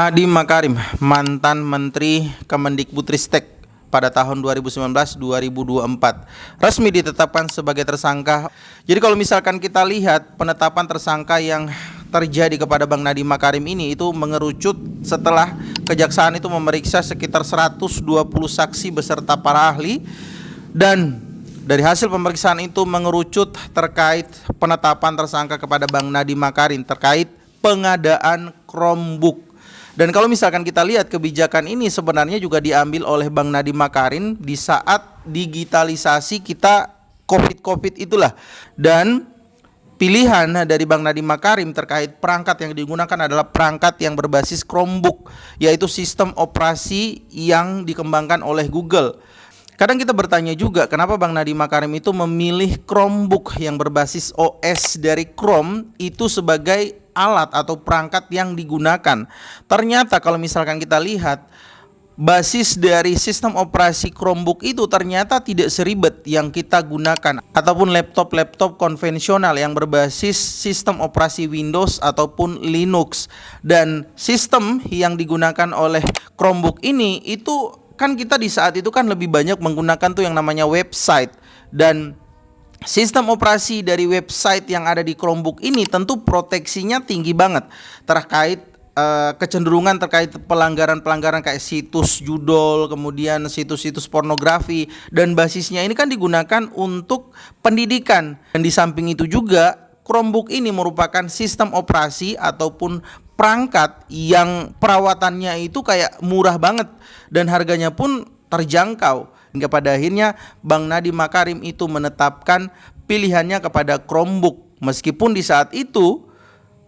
Nadiem Makarim, mantan Menteri Kemendikbudristek pada tahun 2019-2024, resmi ditetapkan sebagai tersangka. Jadi kalau misalkan kita lihat penetapan tersangka yang terjadi kepada Bang Nadiem Makarim ini itu mengerucut setelah kejaksaan itu memeriksa sekitar 120 saksi beserta para ahli, dan dari hasil pemeriksaan itu mengerucut terkait penetapan tersangka kepada Bang Nadiem Makarim terkait pengadaan Chromebook. Dan kalau misalkan kita lihat kebijakan ini sebenarnya juga diambil oleh Bang Nadiem Makarim di saat digitalisasi kita COVID itulah. Dan pilihan dari Bang Nadiem Makarim terkait perangkat yang digunakan adalah perangkat yang berbasis Chromebook, yaitu sistem operasi yang dikembangkan oleh Google. Kadang kita bertanya juga kenapa Bang Nadiem Makarim itu memilih Chromebook yang berbasis OS dari Chrome itu sebagai alat atau perangkat yang digunakan. Ternyata kalau misalkan kita lihat basis dari sistem operasi Chromebook itu ternyata tidak seribet yang kita gunakan ataupun laptop-laptop konvensional yang berbasis sistem operasi Windows ataupun Linux. Dan sistem yang digunakan oleh Chromebook ini itu kan kita di saat itu kan lebih banyak menggunakan tuh yang namanya website, dan sistem operasi dari website yang ada di Chromebook ini tentu proteksinya tinggi banget terkait kecenderungan terkait pelanggaran-pelanggaran kayak situs judul, kemudian situs-situs pornografi, dan basisnya ini kan digunakan untuk pendidikan. Dan di samping itu juga Chromebook ini merupakan sistem operasi ataupun perangkat yang perawatannya itu kayak murah banget dan harganya pun terjangkau. Hingga pada akhirnya Bang Nadiem Makarim itu menetapkan pilihannya kepada Chromebook, meskipun di saat itu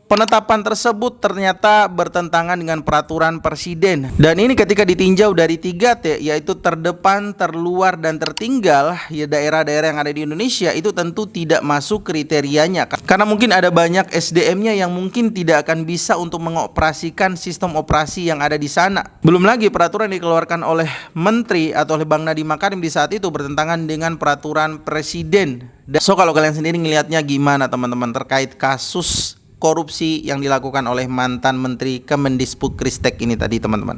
penetapan tersebut ternyata bertentangan dengan peraturan presiden. Dan ini ketika ditinjau dari 3T, yaitu terdepan, terluar, dan tertinggal, ya daerah-daerah yang ada di Indonesia itu tentu tidak masuk kriterianya. Karena mungkin ada banyak SDM-nya yang mungkin tidak akan bisa untuk mengoperasikan sistem operasi yang ada di sana. Belum lagi peraturan yang dikeluarkan oleh Menteri atau oleh Bang Nadiem Makarim di saat itu bertentangan dengan peraturan presiden. So kalau kalian sendiri ngelihatnya gimana teman-teman terkait kasus korupsi yang dilakukan oleh mantan Menteri Kemendikbudristek ini tadi teman-teman?